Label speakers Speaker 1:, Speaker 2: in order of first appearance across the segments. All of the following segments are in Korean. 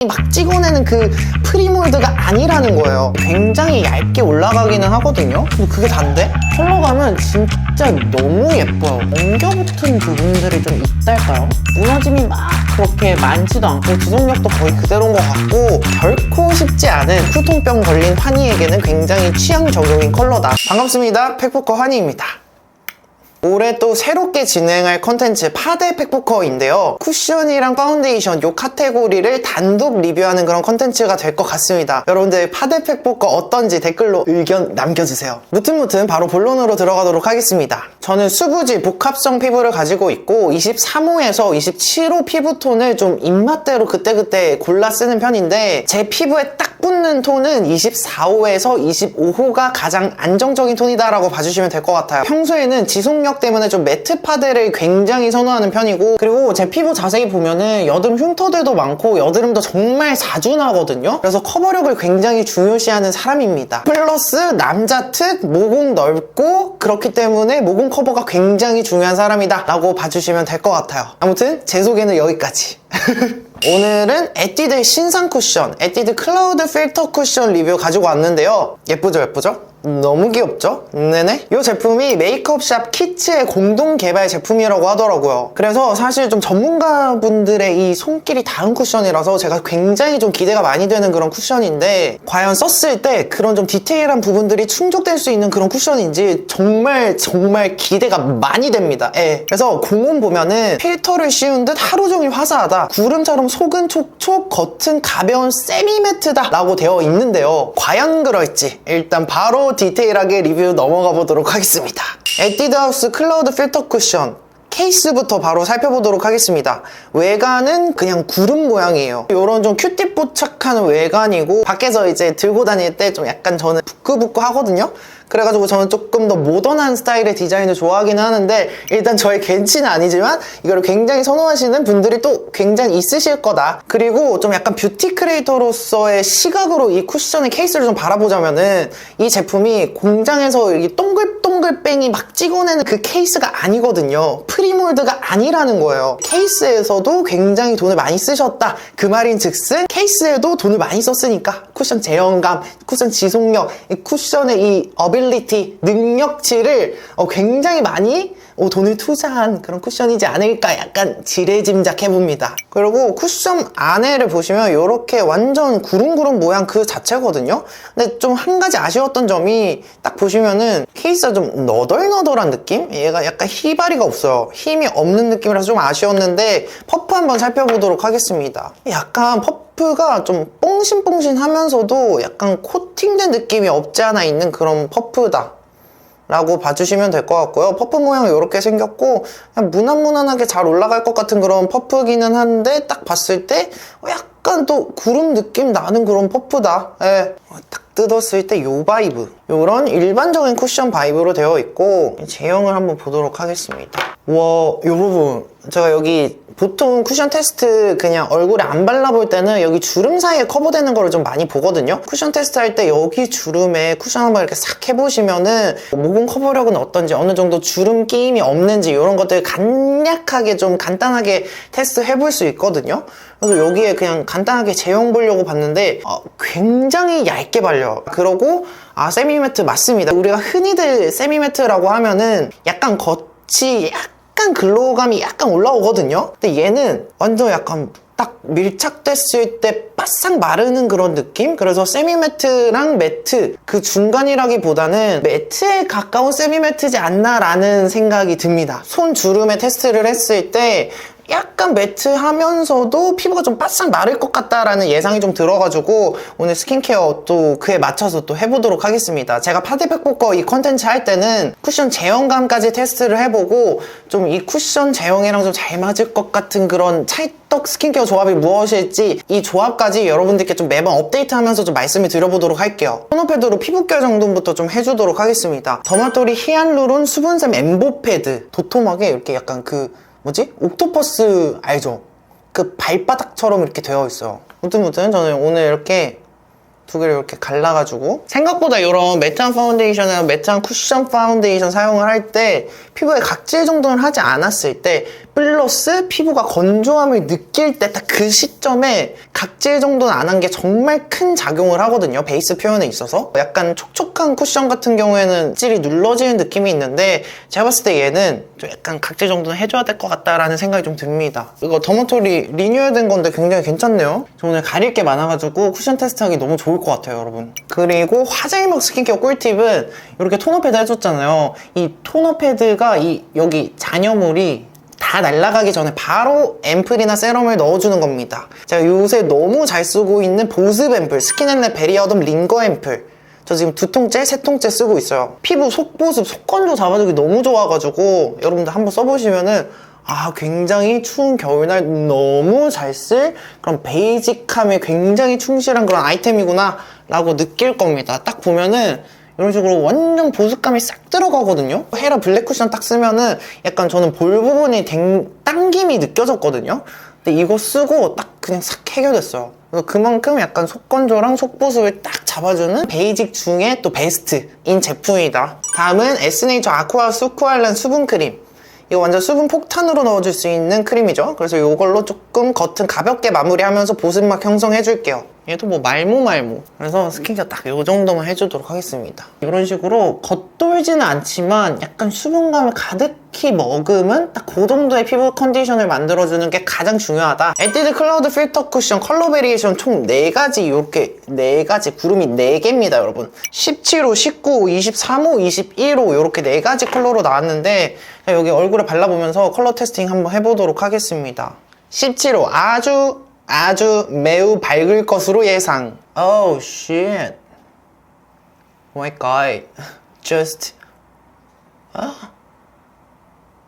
Speaker 1: 막 찍어내는 그 프리몰드가 아니라는 거예요. 굉장히 얇게 올라가기는 하거든요. 근데 그게 단데? 컬러감은 진짜 너무 예뻐요. 엉겨붙은 부분들이 좀 있달까요? 무너짐이 막 그렇게 많지도 않고 지속력도 거의 그대로인 것 같고 결코 쉽지 않은 쿠톤병 걸린 환희에게는 굉장히 취향 저격인 컬러다. 반갑습니다. 팩부커 환희입니다. 올해 또 새롭게 진행할 컨텐츠 파데 팩부커인데요. 쿠션이랑 파운데이션 요 카테고리를 단독 리뷰하는 그런 컨텐츠가 될 것 같습니다. 여러분들 파데 팩부커 어떤지 댓글로 의견 남겨주세요. 무튼 바로 본론으로 들어가도록 하겠습니다. 저는 수부지 복합성 피부를 가지고 있고 23호에서 27호 피부톤을 좀 입맛대로 그때그때 골라 쓰는 편인데 제 피부에 딱 붙는 톤은 24호에서 25호가 가장 안정적인 톤이다라고 봐주시면 될 것 같아요. 평소에는 지속력 때문에 좀 매트 파데를 굉장히 선호하는 편이고, 그리고 제 피부 자세히 보면은 여드름 흉터들도 많고 여드름도 정말 자주 나거든요. 그래서 커버력을 굉장히 중요시하는 사람입니다. 플러스 남자 특 모공 넓고 그렇기 때문에 모공 커버가 굉장히 중요한 사람이다 라고 봐주시면 될 것 같아요. 아무튼 제 소개는 여기까지. 오늘은 에뛰드의 신상 쿠션, 에뛰드 클라우드 필터 쿠션 리뷰 가지고 왔는데요. 예쁘죠? 너무 귀엽죠? 네네. 이 제품이 메이크업샵 키츠의 공동 개발 제품이라고 하더라고요. 그래서 사실 좀 전문가분들의 이 손길이 닿은 쿠션이라서 제가 굉장히 좀 기대가 많이 되는 그런 쿠션인데, 과연 썼을 때 그런 좀 디테일한 부분들이 충족될 수 있는 그런 쿠션인지 정말 기대가 많이 됩니다. 예. 그래서 공원 보면은 필터를 씌운 듯 하루 종일 화사하다, 구름처럼 속은 촉촉, 겉은 가벼운 세미매트다 라고 되어 있는데요. 과연 그럴지 일단 바로 디테일하게 리뷰 넘어가 보도록 하겠습니다. 에뛰드 하우스 클라우드 필터 쿠션 케이스부터 바로 살펴보도록 하겠습니다. 외관은 그냥 구름 모양이에요. 이런 좀 큐티 포착한 외관이고, 밖에서 이제 들고 다닐 때 좀 약간 저는 부끄부끄 하거든요. 그래가지고 저는 조금 더 모던한 스타일의 디자인을 좋아하기는 하는데, 일단 저의 겐치는 아니지만 이걸 굉장히 선호하시는 분들이 또 굉장히 있으실 거다. 그리고 좀 약간 뷰티 크리에이터로서의 시각으로 이 쿠션의 케이스를 좀 바라보자면은, 이 제품이 공장에서 이 동글동글뱅이 막 찍어내는 그 케이스가 아니거든요. 프리몰드가 아니라는 거예요. 케이스에서도 굉장히 돈을 많이 쓰셨다, 그 말인 즉슨 케이스에도 돈을 많이 썼으니까 쿠션 제형감, 쿠션 지속력, 이 쿠션의 이 어빌리티, 능력치를 굉장히 많이 돈을 투자한 그런 쿠션이지 않을까 약간 지레짐작해봅니다. 그리고 쿠션 안에를 보시면 이렇게 완전 구름구름 모양 그 자체거든요. 근데 좀 한 가지 아쉬웠던 점이, 딱 보시면은 케이스가 좀 너덜너덜한 느낌? 얘가 약간 희바리가 없어요. 힘이 없는 느낌이라서 좀 아쉬웠는데, 퍼프 한번 살펴보도록 하겠습니다. 약간 퍼프가 좀 뽕신뽕신하면서도 약간 코팅된 느낌이 없지 않아 있는 그런 퍼프다 라고 봐주시면 될 것 같고요. 퍼프 모양이 이렇게 생겼고 그냥 무난무난하게 잘 올라갈 것 같은 그런 퍼프기는 한데, 딱 봤을 때 약간 또 구름 느낌 나는 그런 퍼프다. 예. 딱 뜯었을 때 요 바이브, 요런 일반적인 쿠션 바이브로 되어 있고, 제형을 한번 보도록 하겠습니다. 와, 요 부분 제가 여기 보통 쿠션 테스트 그냥 얼굴에 안 발라볼 때는 여기 주름 사이에 커버되는 거를 좀 많이 보거든요. 쿠션 테스트 할 때 여기 주름에 쿠션 한번 이렇게 싹 해보시면은 모공 커버력은 어떤지, 어느 정도 주름 끼임이 없는지 이런 것들 간략하게 좀 간단하게 테스트 해볼 수 있거든요. 그래서 여기에 그냥 간단하게 제형 보려고 봤는데 굉장히 얇게 발려요. 그러고 세미매트 맞습니다. 우리가 흔히들 세미매트라고 하면은 약간 겉이 약간 글로우감이 약간 올라오거든요. 근데 얘는 완전 약간 딱 밀착됐을 때 바싹 마르는 그런 느낌? 그래서 세미매트랑 매트 그 중간이라기보다는 매트에 가까운 세미매트지 않나라는 생각이 듭니다. 손 주름에 테스트를 했을 때 약간 매트하면서도 피부가 좀 바싹 마를 것 같다라는 예상이 좀 들어가지고 오늘 스킨케어 또 그에 맞춰서 또 해보도록 하겠습니다. 제가 파데 팩부커 이 컨텐츠 할 때는 쿠션 제형감까지 테스트를 해보고 좀 이 쿠션 제형이랑 좀 잘 맞을 것 같은 그런 찰떡 스킨케어 조합이 무엇일지, 이 조합까지 여러분들께 좀 매번 업데이트하면서 좀 말씀을 드려보도록 할게요. 토너 패드로 피부결 정돈부터 좀 해주도록 하겠습니다. 더마토리 히알루론 수분샘 엠보 패드, 도톰하게 이렇게 약간 그 옥토퍼스 알죠? 그 발바닥처럼 이렇게 되어 있어요. 무튼 저는 오늘 이렇게 두 개를 이렇게 갈라가지고 생각보다 이런 매트한 파운데이션이나 매트한 쿠션 파운데이션 사용을 할 때 피부에 각질 정도는 하지 않았을 때 플러스 피부가 건조함을 느낄 때 딱 그 시점에 각질 정도는 안 한 게 정말 큰 작용을 하거든요. 베이스 표현에 있어서. 약간 촉촉한 쿠션 같은 경우에는 질이 눌러지는 느낌이 있는데 제가 봤을 때 얘는 좀 약간 각질 정도는 해줘야 될 것 같다라는 생각이 좀 듭니다. 이거 더머토리 리뉴얼된 건데 굉장히 괜찮네요. 저 오늘 가릴 게 많아가지고 쿠션 테스트하기 너무 좋을 것 같아요, 여러분. 그리고 화잘먹 스킨케어 꿀팁은 이렇게 토너 패드 해줬잖아요. 이 토너 패드가 여기 잔여물이 다 날아가기 전에 바로 앰플이나 세럼을 넣어주는 겁니다. 제가 요새 너무 잘 쓰고 있는 보습 앰플, 스킨앤랩 베리어덤 링거 앰플. 저 지금 2통째, 3통째 쓰고 있어요. 피부 속보습, 속건조 잡아주기 너무 좋아가지고 여러분들 한번 써보시면은 굉장히 추운 겨울날 너무 잘 쓸 그런 베이직함에 굉장히 충실한 그런 아이템이구나 라고 느낄 겁니다. 딱 보면은 이런 식으로 완전 보습감이 싹 들어가거든요. 헤라 블랙 쿠션 딱 쓰면은 약간 저는 볼 부분이 당김이 느껴졌거든요. 근데 이거 쓰고 딱 그냥 싹 해결됐어요. 그래서 그만큼 약간 속건조랑 속보습을 딱 잡아주는 베이직 중에 또 베스트인 제품이다. 다음은 에스네이처 아쿠아 수쿠알란 수분크림. 이거 완전 수분 폭탄으로 넣어줄 수 있는 크림이죠. 그래서 이걸로 조금 겉은 가볍게 마무리하면서 보습막 형성해줄게요. 얘도 뭐 말모. 그래서 스킨케어 딱 이 정도만 해주도록 하겠습니다. 이런 식으로 겉돌지는 않지만 약간 수분감을 가득히 머금은 딱 그 정도의 피부 컨디션을 만들어주는 게 가장 중요하다. 에뛰드 클라우드 필터 쿠션 컬러 베리에이션 총 4가지 이렇게 4가지 구름이 4개입니다, 여러분. 17호, 19호, 23호, 21호 이렇게 4가지 컬러로 나왔는데 여기 얼굴에 발라보면서 컬러 테스팅 한번 해보도록 하겠습니다. 17호 아주 매우 밝을 것으로 예상. Oh shit. Oh my god. Just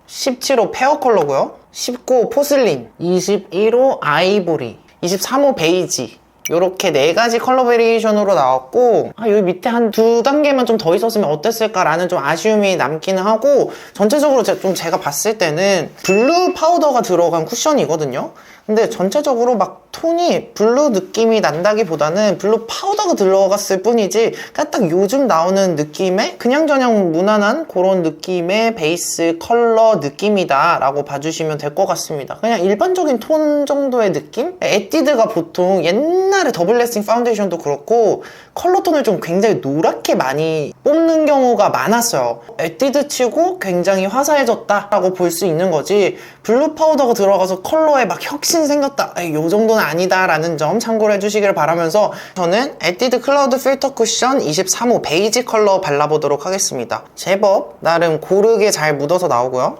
Speaker 1: 17호 페어 컬러고요. 19호 포슬린, 21호 아이보리, 23호 베이지. 요렇게 4가지 컬러 베리에이션으로 나왔고 여기 밑에 한 2단계만 좀 더 있었으면 어땠을까라는 좀 아쉬움이 남기는 하고 전체적으로 제가 봤을 때는 블루 파우더가 들어간 쿠션이거든요. 근데 전체적으로 막 톤이 블루 느낌이 난다기보다는 블루 파우더가 들어갔을 뿐이지 그냥 딱 요즘 나오는 느낌의 그냥저냥 무난한 그런 느낌의 베이스 컬러 느낌이다 라고 봐주시면 될 것 같습니다. 그냥 일반적인 톤 정도의 느낌? 에뛰드가 보통 옛날에 더블 레스팅 파운데이션도 그렇고 컬러톤을 좀 굉장히 노랗게 많이 뽑는 경우가 많았어요. 에뛰드 치고 굉장히 화사해졌다 라고 볼 수 있는 거지 블루 파우더가 들어가서 컬러에 막 혁신 생겼다 이 정도는 아니다 라는 점 참고를 해주시길 바라면서 저는 에뛰드 클라우드 필터 쿠션 23호 베이지 컬러 발라보도록 하겠습니다. 제법 나름 고르게 잘 묻어서 나오고요.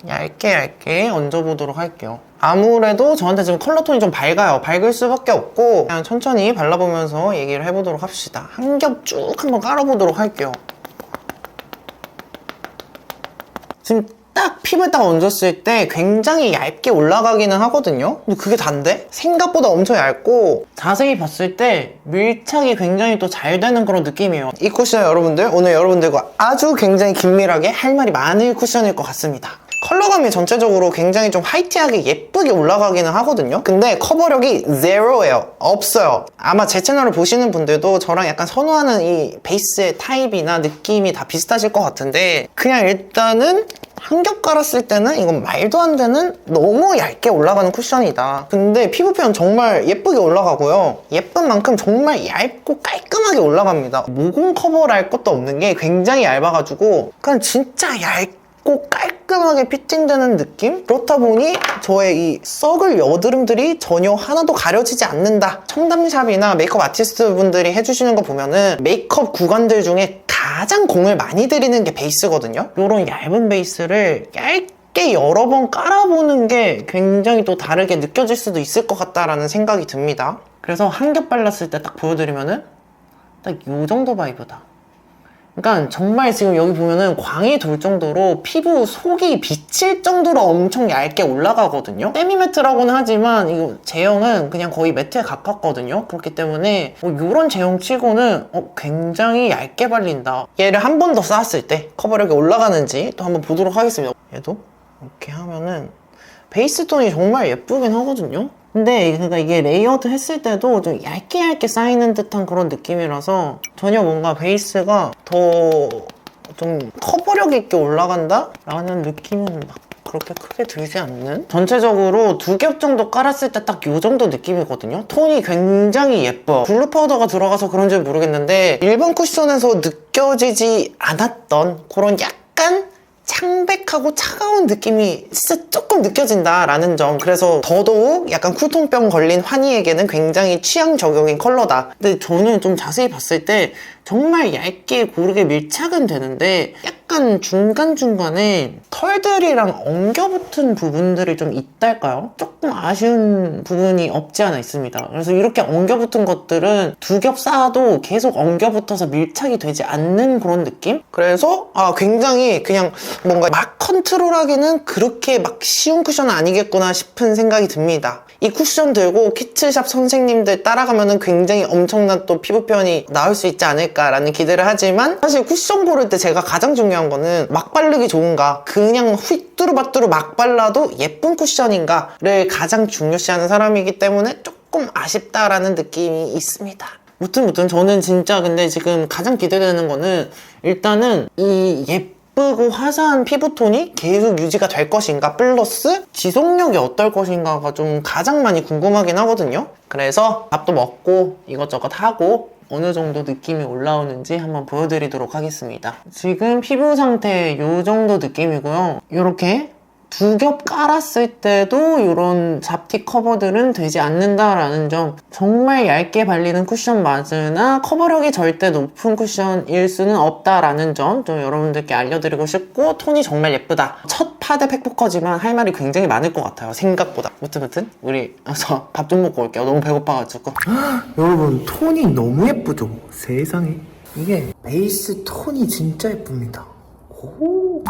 Speaker 1: 얇게 얹어보도록 할게요. 아무래도 저한테 지금 컬러톤이 좀 밝아요. 밝을 수밖에 없고 그냥 천천히 발라보면서 얘기를 해보도록 합시다. 한 겹 쭉 한번 깔아보도록 할게요. 지금 딱 피부에 딱 얹었을 때 굉장히 얇게 올라가기는 하거든요. 근데 그게 단데? 생각보다 엄청 얇고 자세히 봤을 때 밀착이 굉장히 또 잘 되는 그런 느낌이에요. 이 쿠션 여러분들 오늘 여러분들과 아주 굉장히 긴밀하게 할 말이 많은 쿠션일 것 같습니다. 컬러감이 전체적으로 굉장히 좀 화이트하게 예쁘게 올라가기는 하거든요. 근데 커버력이 제로예요. 없어요. 아마 제 채널을 보시는 분들도 저랑 약간 선호하는 이 베이스의 타입이나 느낌이 다 비슷하실 것 같은데 그냥 일단은 한 겹 깔았을 때는 이건 말도 안 되는 너무 얇게 올라가는 쿠션이다. 근데 피부 표현 정말 예쁘게 올라가고요. 예쁜 만큼 정말 얇고 깔끔하게 올라갑니다. 모공 커버랄 것도 없는 게 굉장히 얇아가지고 그냥 진짜 얇고 깔끔하게 피팅되는 느낌? 그렇다 보니 저의 이 썩을 여드름들이 전혀 하나도 가려지지 않는다. 청담샵이나 메이크업 아티스트 분들이 해주시는 거 보면은 메이크업 구간들 중에 가장 공을 많이 들이는 게 베이스거든요. 이런 얇은 베이스를 얇게 여러 번 깔아보는 게 굉장히 또 다르게 느껴질 수도 있을 것 같다라는 생각이 듭니다. 그래서 한 겹 발랐을 때 딱 보여드리면은 딱 이 정도 바이브다. 그러니까 정말 지금 여기 보면은 광이 돌 정도로 피부 속이 비칠 정도로 엄청 얇게 올라가거든요. 세미 매트라고는 하지만 이거 제형은 그냥 거의 매트에 가깝거든요. 그렇기 때문에 이런 제형 치고는 굉장히 얇게 발린다. 얘를 한 번 더 쌓았을 때 커버력이 올라가는지 또 한번 보도록 하겠습니다. 얘도 이렇게 하면은 베이스 톤이 정말 예쁘긴 하거든요. 근데 그러니까 이게 레이어드 했을 때도 좀 얇게 쌓이는 듯한 그런 느낌이라서 전혀 뭔가 베이스가 더 좀 커버력 있게 올라간다? 라는 느낌은 막 그렇게 크게 들지 않는? 전체적으로 2겹 정도 깔았을 때 딱 요 정도 느낌이거든요. 톤이 굉장히 예뻐. 블루 파우더가 들어가서 그런지 모르겠는데 일반 쿠션에서 느껴지지 않았던 그런 약간 창백하고 차가운 느낌이 진짜 조금 느껴진다라는 점. 그래서 더더욱 약간 쿨톤병 걸린 환희에게는 굉장히 취향 저격인 컬러다. 근데 저는 좀 자세히 봤을 때 정말 얇게 고르게 밀착은 되는데 약간 중간중간에 털들이랑 엉겨붙은 부분들이 좀 있달까요? 조금 아쉬운 부분이 없지 않아 있습니다. 그래서 이렇게 엉겨붙은 것들은 2겹 쌓아도 계속 엉겨붙어서 밀착이 되지 않는 그런 느낌? 그래서 굉장히 그냥 뭔가 막 컨트롤하기는 그렇게 막 쉬운 쿠션은 아니겠구나 싶은 생각이 듭니다. 이 쿠션 들고 키츠샵 선생님들 따라가면은 굉장히 엄청난 또 피부 표현이 나올 수 있지 않을까라는 기대를 하지만 사실 쿠션 고를 때 제가 가장 중요한 거는 막 바르기 좋은가 그냥 휘뚜루마뚜루 막 발라도 예쁜 쿠션인가를 가장 중요시하는 사람이기 때문에 조금 아쉽다라는 느낌이 있습니다. 무튼 저는 진짜 근데 지금 가장 기대되는 거는 일단은 이 예쁘고 화사한 피부톤이 계속 유지가 될 것인가 플러스 지속력이 어떨 것인가가 좀 가장 많이 궁금하긴 하거든요. 그래서 밥도 먹고 이것저것 하고 어느 정도 느낌이 올라오는지 한번 보여드리도록 하겠습니다. 지금 피부 상태 이 정도 느낌이고요. 이렇게 2겹 깔았을 때도 이런 잡티 커버들은 되지 않는다라는 점. 정말 얇게 발리는 쿠션 맞으나 커버력이 절대 높은 쿠션일 수는 없다라는 점 좀 여러분들께 알려드리고 싶고 톤이 정말 예쁘다. 첫 파데 팩포커지만 할 말이 굉장히 많을 것 같아요. 생각보다. 무튼 우리 저 밥 좀 먹고 올게요. 너무 배고파가지고. 여러분 톤이 너무 예쁘죠? 세상에. 이게 베이스 톤이 진짜 예쁩니다. 오.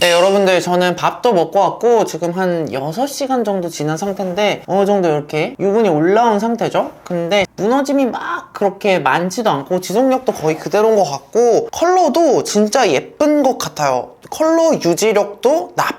Speaker 1: 네, 여러분들 저는 밥도 먹고 왔고 지금 한 6시간 정도 지난 상태인데 어느 정도 이렇게 유분이 올라온 상태죠. 근데 무너짐이 막 그렇게 많지도 않고 지속력도 거의 그대로인 것 같고 컬러도 진짜 예쁜 것 같아요. 컬러 유지력도 not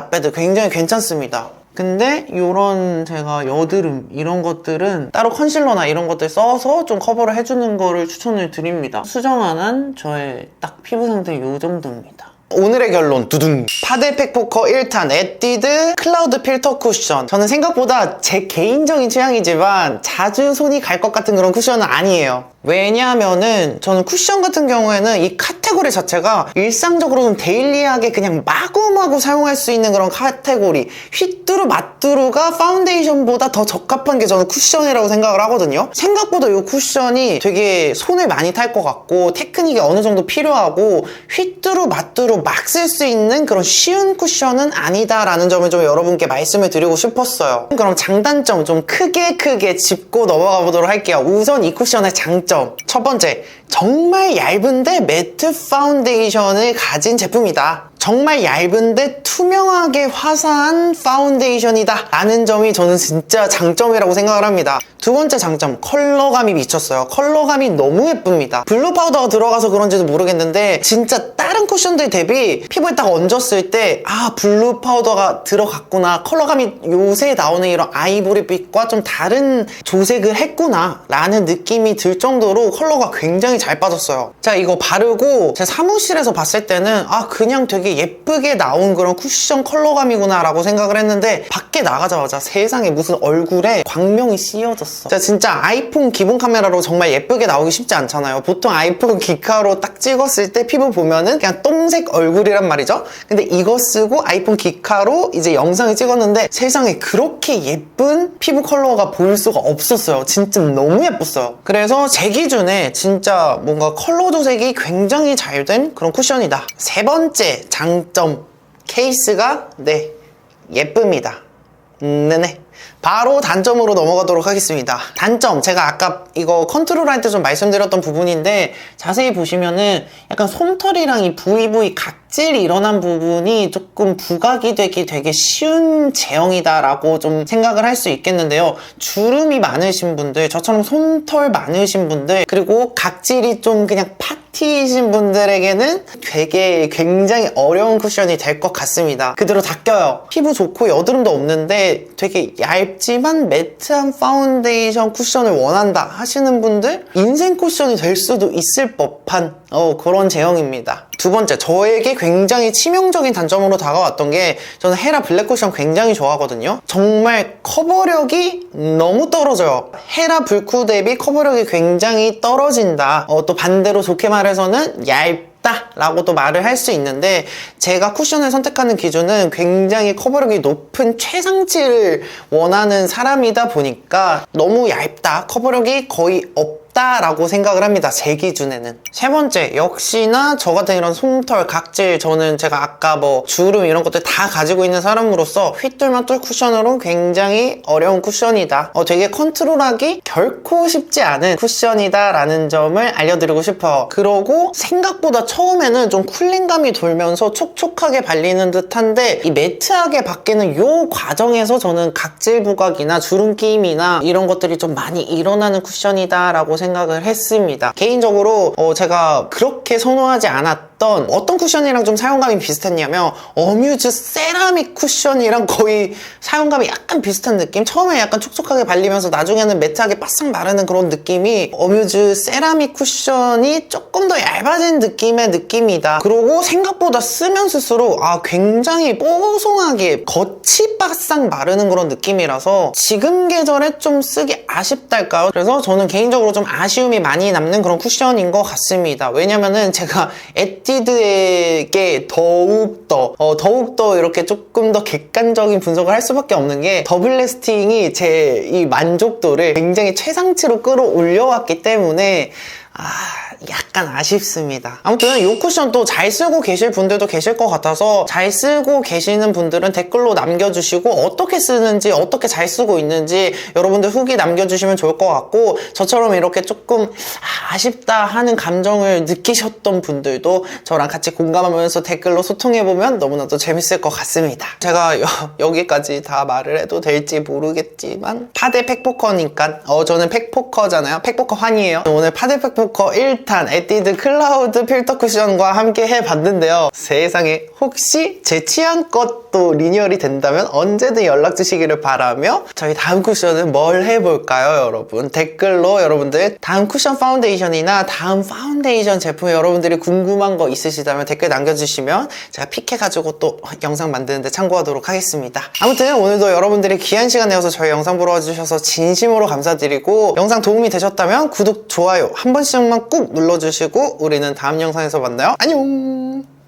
Speaker 1: bad 굉장히 괜찮습니다. 근데 이런 제가 여드름 이런 것들은 따로 컨실러나 이런 것들 써서 좀 커버를 해주는 거를 추천을 드립니다. 수정안한 저의 딱 피부 상태 이 정도입니다. 오늘의 결론 두둥! 파데 팩포커 1탄 에뛰드 클라우드 필터 쿠션. 저는 생각보다 제 개인적인 취향이지만 자주 손이 갈 것 같은 그런 쿠션은 아니에요. 왜냐하면은 저는 쿠션 같은 경우에는 이 카테고리 자체가 일상적으로 좀 데일리하게 그냥 마구마구 사용할 수 있는 그런 카테고리. 휘뚜루 마뚜루가 파운데이션보다 더 적합한 게 저는 쿠션이라고 생각을 하거든요. 생각보다 이 쿠션이 되게 손을 많이 탈 것 같고 테크닉이 어느 정도 필요하고 휘뚜루 마뚜루 막 쓸 수 있는 그런 쉬운 쿠션은 아니다라는 점을 좀 여러분께 말씀을 드리고 싶었어요. 그럼 장단점 좀 크게 짚고 넘어가 보도록 할게요. 우선 이 쿠션의 장점. 첫 번째, 정말 얇은데 매트 파운데이션을 가진 제품이다. 정말 얇은데 투명하게 화사한 파운데이션이다 라는 점이 저는 진짜 장점이라고 생각을 합니다. 두 번째 장점, 컬러감이 미쳤어요. 컬러감이 너무 예쁩니다. 블루 파우더가 들어가서 그런지도 모르겠는데 진짜 다른 쿠션들 대비 피부에 딱 얹었을 때 블루 파우더가 들어갔구나, 컬러감이 요새 나오는 이런 아이보리빛과 좀 다른 조색을 했구나 라는 느낌이 들 정도로 컬러가 굉장히 잘 빠졌어요. 자, 이거 바르고 제 사무실에서 봤을 때는 그냥 되게 예쁘게 나온 그런 쿠션 컬러감이구나 라고 생각을 했는데 밖에 나가자마자 세상에 무슨 얼굴에 광명이 씌어졌어. 자, 진짜 아이폰 기본 카메라로 정말 예쁘게 나오기 쉽지 않잖아요. 보통 아이폰 기카로 딱 찍었을 때 피부 보면은 그냥 똥색 얼굴이란 말이죠. 근데 이거 쓰고 아이폰 기카로 이제 영상을 찍었는데 세상에 그렇게 예쁜 피부 컬러가 보일 수가 없었어요. 진짜 너무 예뻤어요. 그래서 제 기준에 진짜 뭔가 컬러 조색이 굉장히 잘 된 그런 쿠션이다. 세 번째 장점, 케이스가 예쁩니다. 네네. 바로 단점으로 넘어가도록 하겠습니다. 단점, 제가 아까 이거 컨트롤할 때 좀 말씀드렸던 부분인데 자세히 보시면은 약간 솜털이랑 이 부위부위 각질이 일어난 부분이 조금 부각이 되기 되게 쉬운 제형이다라고 좀 생각을 할 수 있겠는데요. 주름이 많으신 분들, 저처럼 솜털 많으신 분들, 그리고 각질이 좀 그냥 파티이신 분들에게는 되게 굉장히 어려운 쿠션이 될 것 같습니다. 그대로 다 껴요. 피부 좋고 여드름도 없는데 되게 얇지만 매트한 파운데이션 쿠션을 원한다 하시는 분들, 인생 쿠션이 될 수도 있을 법한 그런 제형입니다. 두 번째, 저에게 굉장히 치명적인 단점으로 다가왔던 게, 저는 헤라 블랙 쿠션 굉장히 좋아하거든요. 정말 커버력이 너무 떨어져요. 헤라 불쿠 대비 커버력이 굉장히 떨어진다. 또 반대로 좋게 말해서는 라고도 말을 할 수 있는데, 제가 쿠션을 선택하는 기준은 굉장히 커버력이 높은 최상치를 원하는 사람이다 보니까 너무 얇다, 커버력이 거의 없다라고 생각을 합니다. 제 기준에는. 세 번째, 역시나 저 같은 이런 솜털, 각질, 저는 제가 아까 뭐 주름 이런 것들 다 가지고 있는 사람으로서 휘뚤마뚤 쿠션으로 굉장히 어려운 쿠션이다, 되게 컨트롤하기 결코 쉽지 않은 쿠션이다 라는 점을 알려드리고 싶어요. 그러고 생각보다 처음에는 좀 쿨링감이 돌면서 촉촉하게 발리는 듯한데, 이 매트하게 바뀌는 요 과정에서 저는 각질 부각이나 주름 끼임이나 이런 것들이 좀 많이 일어나는 쿠션이다 라고 생각을 했습니다. 개인적으로 제가 그렇게 선호하지 않았던 어떤 쿠션이랑 좀 사용감이 비슷했냐면, 어뮤즈 세라믹 쿠션이랑 거의 사용감이 약간 비슷한 느낌? 처음에 약간 촉촉하게 발리면서 나중에는 매트하게 바싹 마르는 그런 느낌이, 어뮤즈 세라믹 쿠션이 조금 더 얇아진 느낌이다. 그리고 생각보다 쓰면 쓸수록 굉장히 뽀송하게 겉이 바싹 마르는 그런 느낌이라서 지금 계절에 좀 쓰기 아쉽달까요? 그래서 저는 개인적으로 좀 아쉬움이 많이 남는 그런 쿠션인 것 같습니다. 왜냐면은 제가 에뛰드에게 더욱더 이렇게 조금 더 객관적인 분석을 할 수밖에 없는 게, 더블 라스팅이 제 이 만족도를 굉장히 최상치로 끌어올려왔기 때문에 약간 아쉽습니다. 아무튼 이 쿠션 또 잘 쓰고 계실 분들도 계실 것 같아서, 잘 쓰고 계시는 분들은 댓글로 남겨주시고 어떻게 쓰는지, 어떻게 잘 쓰고 있는지 여러분들 후기 남겨주시면 좋을 것 같고, 저처럼 이렇게 조금 아쉽다 하는 감정을 느끼셨던 분들도 저랑 같이 공감하면서 댓글로 소통해보면 너무나도 재밌을 것 같습니다. 제가 여기까지 다 말을 해도 될지 모르겠지만, 파데 팩포커니까 저는 팩포커잖아요. 팩포커 환이에요. 오늘 파데 팩포커 1탄 에뛰드 클라우드 필터 쿠션과 함께 해봤는데요. 세상에, 혹시 제 취향껏 또 리뉴얼이 된다면 언제든 연락 주시기를 바라며, 저희 다음 쿠션은 뭘 해볼까요, 여러분? 댓글로 여러분들 다음 쿠션 파운데이션이나 다음 파운데이션 제품에 여러분들이 궁금한 거 있으시다면 댓글 남겨주시면 제가 픽해가지고 또 영상 만드는데 참고하도록 하겠습니다. 아무튼 오늘도 여러분들이 귀한 시간 내어서 저희 영상 보러 와주셔서 진심으로 감사드리고, 영상 도움이 되셨다면 구독, 좋아요 한 번씩만 꾹 눌러주시고 우리는 다음 영상에서 만나요. 안녕.